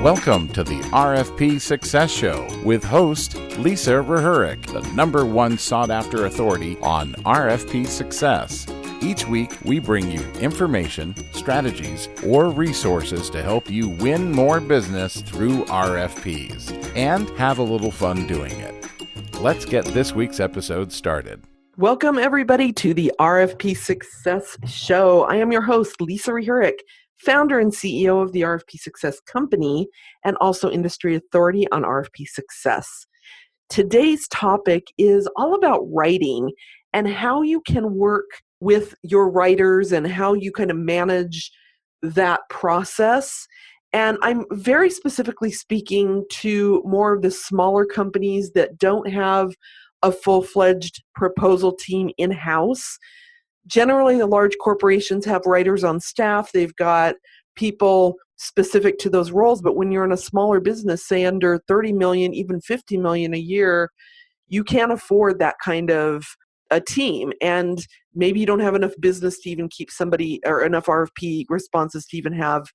Welcome to the RFP Success Show with host Lisa Rehurek, the #1 sought-after authority on RFP success. Each week, we bring you information, strategies, or resources to help you win more business through RFPs and have a little fun doing it. Let's get this week's episode started. Welcome, everybody, to the RFP Success Show. I am your host, Lisa Rehurek, founder and CEO of the RFP Success Company and also industry authority on RFP success. Today's topic is all about writing and how you can work with your writers and how you kind of manage that process. And I'm very specifically speaking to more of the smaller companies that don't have a full-fledged proposal team in-house. Generally, the large corporations have writers on staff. They've got people specific to those roles. But when you're in a smaller business, say under 30 million, even 50 million a year, you can't afford that kind of a team. And maybe you don't have enough business to even keep somebody or enough RFP responses to even have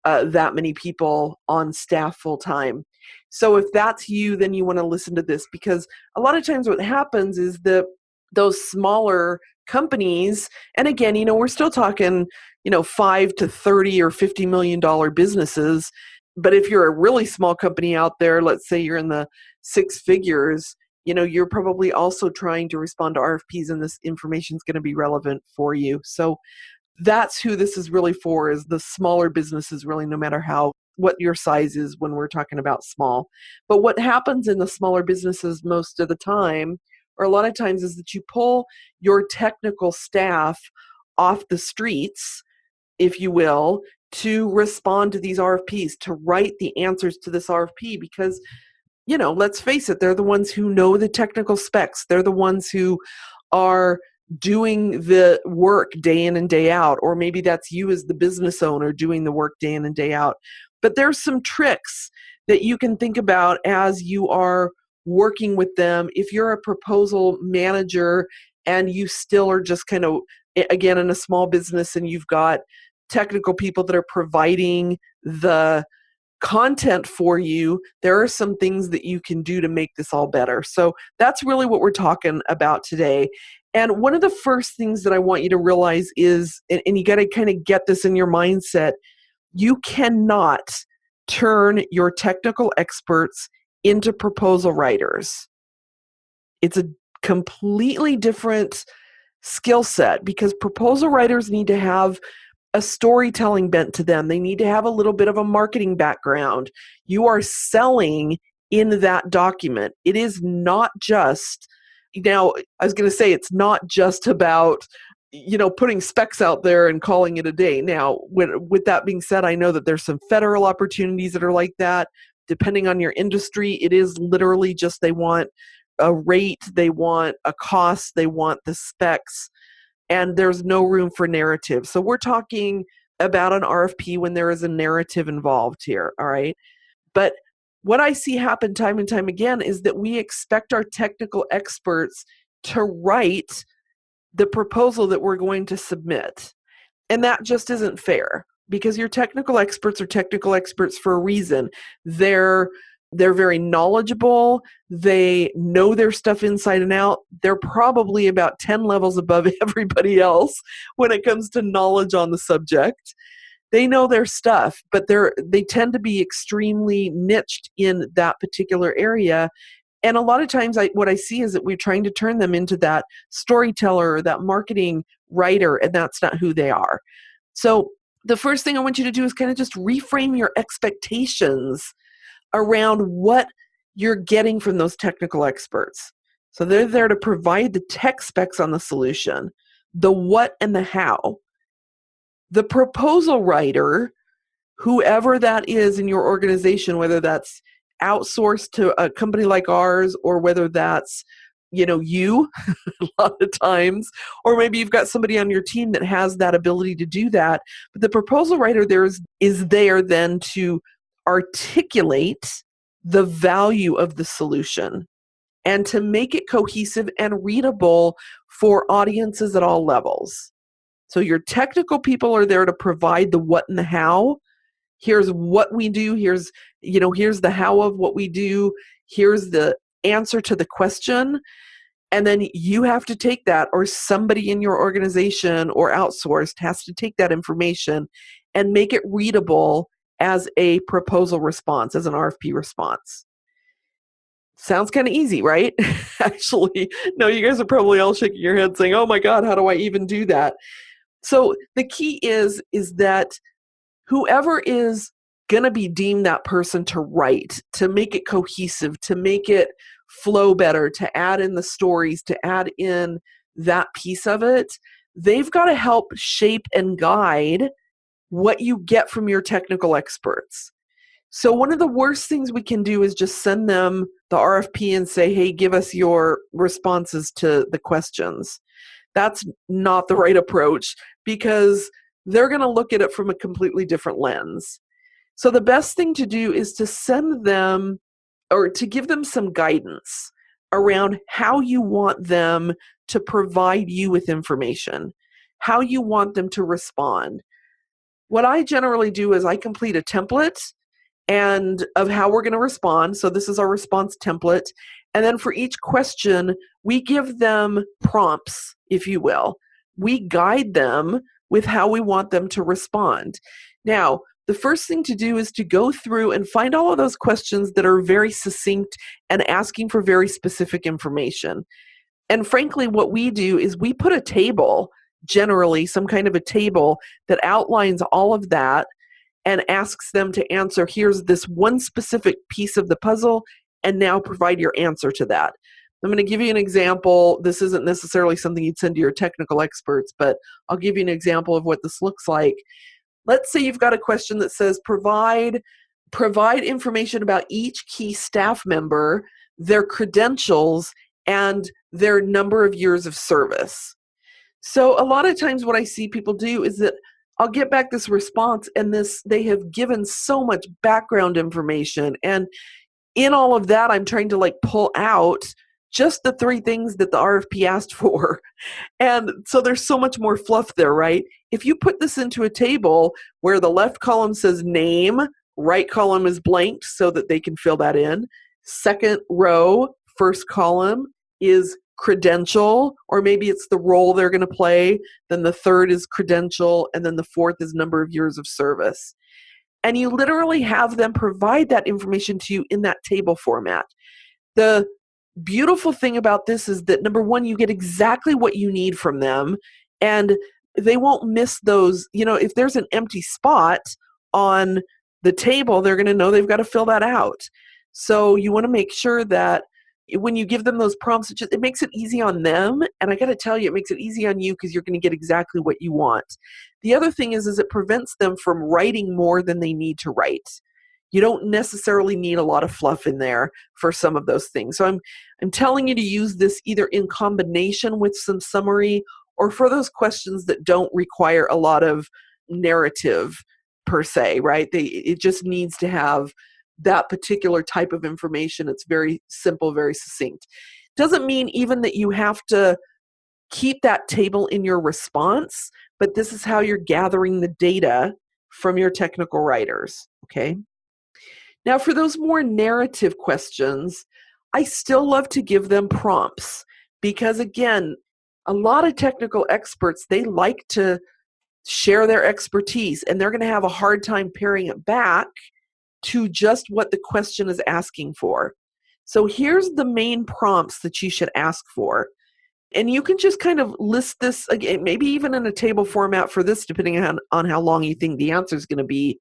that many people on staff full time. So if that's you, then you want to listen to this, because a lot of times what happens is that those smaller companies, and again, we're still talking, 5 to 30 or $50 million businesses. But if you're a really small company out there, let's say you're in the six figures, you're probably also trying to respond to RFPs, and this information is going to be relevant for you. So that's who this is really for, is the smaller businesses, really, no matter what your size is when we're talking about small. But what happens in the smaller businesses most of the time, or a lot of times, is that you pull your technical staff off the streets, if you will, to respond to these RFPs, to write the answers to this RFP, because, let's face it, they're the ones who know the technical specs. They're the ones who are doing the work day in and day out, or maybe that's you as the business owner doing the work day in and day out. But there's some tricks that you can think about as you are working with them. If you're a proposal manager and you still are just kind of, again, in a small business, and you've got technical people that are providing the content for you, there are some things that you can do to make this all better. So that's really what we're talking about today. And one of the first things that I want you to realize is, and you got to kind of get this in your mindset, you cannot turn your technical experts into proposal writers. It's a completely different skill set, because proposal writers need to have a storytelling bent to them. They need to have a little bit of a marketing background. You are selling in that document. It is not just, now, I was going to say, it's not just about, putting specs out there and calling it a day. Now, with that being said, I know that there's some federal opportunities that are like that. Depending on your industry, it is literally just they want a rate, they want a cost, they want the specs, and there's no room for narrative. So we're talking about an RFP when there is a narrative involved here, all right? But what I see happen time and time again is that we expect our technical experts to write the proposal that we're going to submit. And that just isn't fair, because your technical experts are technical experts for a reason. They're very knowledgeable. They know their stuff inside and out. They're probably about 10 levels above everybody else when it comes to knowledge on the subject. They know their stuff, but they tend to be extremely niched in that particular area. And a lot of times what I see is that we're trying to turn them into that storyteller or that marketing writer, and that's not who they are. So the first thing I want you to do is kind of just reframe your expectations around what you're getting from those technical experts. So they're there to provide the tech specs on the solution, the what and the how. The proposal writer, whoever that is in your organization, whether that's outsourced to a company like ours, or whether that's, you a lot of times, or maybe you've got somebody on your team that has that ability to do that. But the proposal writer is there then to articulate the value of the solution and to make it cohesive and readable for audiences at all levels. So your technical people are there to provide the what and the how. here's what we do, here's the how of what we do, here's the answer to the question. And then you have to take that, or somebody in your organization or outsourced has to take that information and make it readable as a proposal response, as an RFP response. Sounds kind of easy, right? Actually, no, you guys are probably all shaking your head saying, oh my God, how do I even do that? So the key is that whoever is going to be deemed that person to write, to make it cohesive, to make it flow better, to add in the stories, to add in that piece of it, they've got to help shape and guide what you get from your technical experts. So one of the worst things we can do is just send them the RFP and say, hey, give us your responses to the questions. That's not the right approach, because they're going to look at it from a completely different lens. So the best thing to do is to send them, or to give them some guidance around how you want them to provide you with information, how you want them to respond. What I generally do is I complete a template and of how we're going to respond. So this is our response template. And then for each question, we give them prompts, if you will. We guide them with how we want them to respond. Now, the first thing to do is to go through and find all of those questions that are very succinct and asking for very specific information. And frankly, what we do is we put a table, generally some kind of a table that outlines all of that and asks them to answer, here's this one specific piece of the puzzle, and now provide your answer to that. I'm going to give you an example. This isn't necessarily something you'd send to your technical experts, but I'll give you an example of what this looks like. Let's say you've got a question that says, provide information about each key staff member, their credentials, and their number of years of service. So a lot of times what I see people do is that I'll get back this response, and they have given so much background information. And in all of that, I'm trying to pull out just the 3 things that the RFP asked for. And so there's so much more fluff there, right? If you put this into a table where the left column says name, right column is blanked so that they can fill that in. Second row, first column is credential, or maybe it's the role they're going to play. Then the third is credential, and then the fourth is number of years of service. And you literally have them provide that information to you in that table format. The beautiful thing about this is that, number one, you get exactly what you need from them, and they won't miss those. If there's an empty spot on the table, they're going to know they've got to fill that out. So you want to make sure that when you give them those prompts, it makes it easy on them. And I got to tell you, it makes it easy on you, because you're going to get exactly what you want. The other thing is it prevents them from writing more than they need to write. You don't necessarily need a lot of fluff in there for some of those things. So I'm telling you to use this either in combination with some summary, or for those questions that don't require a lot of narrative per se, right? It just needs to have that particular type of information. It's very simple, very succinct. Doesn't mean even that you have to keep that table in your response, but this is how you're gathering the data from your technical writers, okay? Now, for those more narrative questions, I still love to give them prompts, because again, a lot of technical experts, they like to share their expertise, and they're going to have a hard time paring it back to just what the question is asking for. So here's the main prompts that you should ask for. And you can just kind of list this, again, maybe even in a table format for this, depending on how long you think the answer is going to be.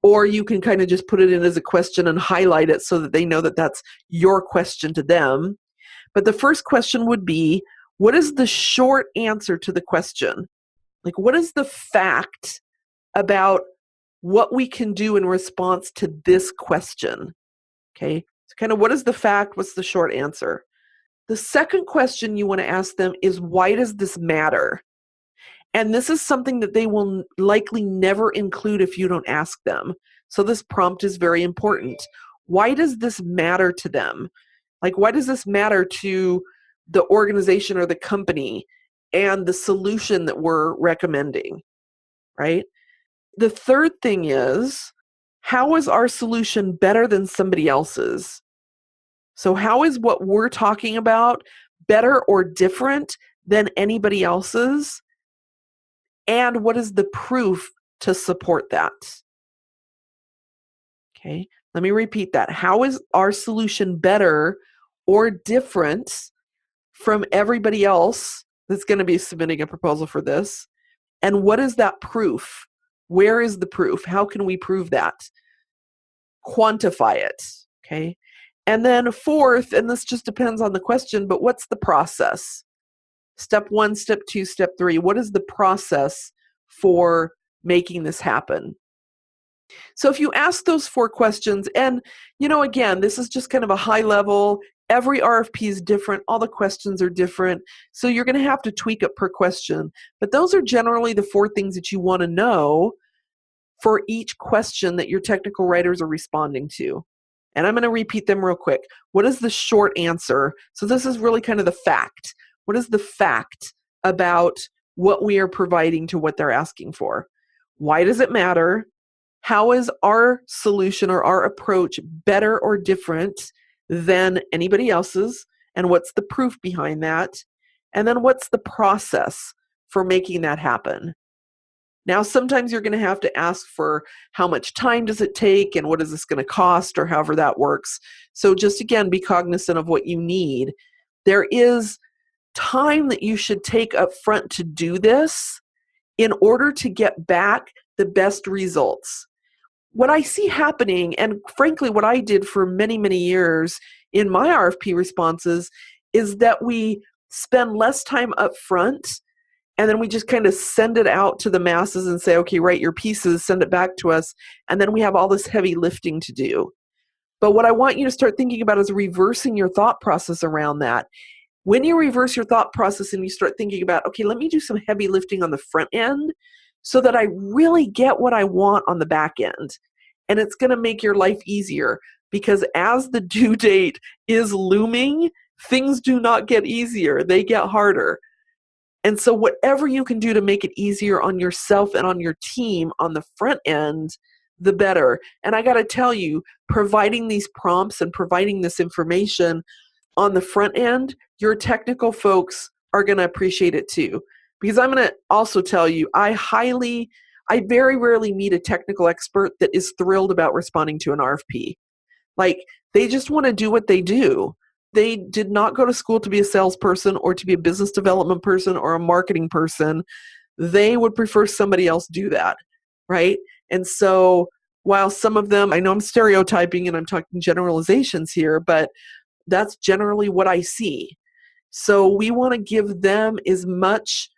Or you can kind of just put it in as a question and highlight it so that they know that that's your question to them. But the first question would be, what is the short answer to the question? What is the fact about what we can do in response to this question? Okay, so kind of what is the fact? What's the short answer? The second question you want to ask them is, why does this matter? And this is something that they will likely never include if you don't ask them. So this prompt is very important. Why does this matter to them? Why does this matter to the organization or the company and the solution that we're recommending, right? The third thing is, how is our solution better than somebody else's? So how is what we're talking about better or different than anybody else's? And what is the proof to support that? Okay, let me repeat that. How is our solution better or different from everybody else that's going to be submitting a proposal for this? And what is that proof? Where is the proof? How can we prove that? Quantify it, okay? And then fourth, and this just depends on the question, but what's the process? Step 1, step 2, step 3. What is the process for making this happen? So if you ask those 4 questions, and again, this is just kind of a high level, every RFP is different, all the questions are different, so you're going to have to tweak it per question. But those are generally the 4 things that you want to know for each question that your technical writers are responding to. And I'm going to repeat them real quick. What is the short answer? So this is really kind of the fact. What is the fact about what we are providing to what they're asking for? Why does it matter? How is our solution or our approach better or different than anybody else's? And what's the proof behind that? And then what's the process for making that happen? Now, sometimes you're going to have to ask for how much time does it take and what is this going to cost or however that works. So just again, be cognizant of what you need. There is time that you should take up front to do this in order to get back the best results. What I see happening, and frankly, what I did for many, many years in my RFP responses, is that we spend less time up front and then we just kind of send it out to the masses and say, okay, write your pieces, send it back to us, and then we have all this heavy lifting to do. But what I want you to start thinking about is reversing your thought process around that. When you reverse your thought process and you start thinking about, okay, let me do some heavy lifting on the front end so that I really get what I want on the back end. And it's going to make your life easier, because as the due date is looming, things do not get easier, they get harder. And so whatever you can do to make it easier on yourself and on your team on the front end, the better. And I got to tell you, providing these prompts and providing this information on the front end, your technical folks are going to appreciate it too. Because I'm going to also tell you, I very rarely meet a technical expert that is thrilled about responding to an RFP. Like, they just want to do what they do. They did not go to school to be a salesperson or to be a business development person or a marketing person. They would prefer somebody else do that, right? And so while some of them, I know I'm stereotyping and I'm talking generalizations here, but that's generally what I see. So we want to give them as much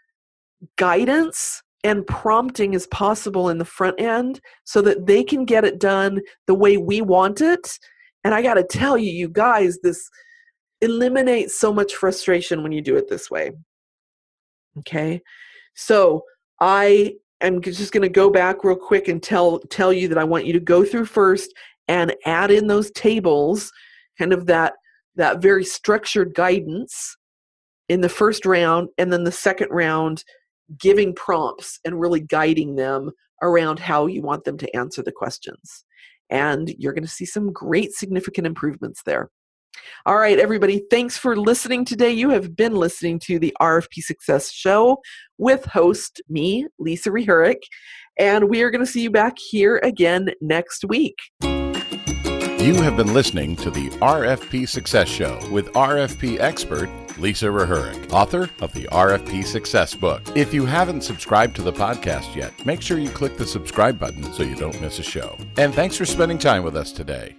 guidance and prompting as possible in the front end so that they can get it done the way we want it. And I got to tell you, you guys, this eliminates so much frustration when you do it this way. Okay? So I am just going to go back real quick and tell you that I want you to go through first and add in those tables, kind of that very structured guidance in the first round, and then the second round giving prompts and really guiding them around how you want them to answer the questions. And you're going to see some great significant improvements there. All right, everybody, thanks for listening today. You have been listening to the RFP Success Show with host me, Lisa Rehurek, and we are going to see you back here again next week. You have been listening to the RFP Success Show with RFP expert Lisa Rehurek, author of the RFP Success book. If you haven't subscribed to the podcast yet, make sure you click the subscribe button so you don't miss a show. And thanks for spending time with us today.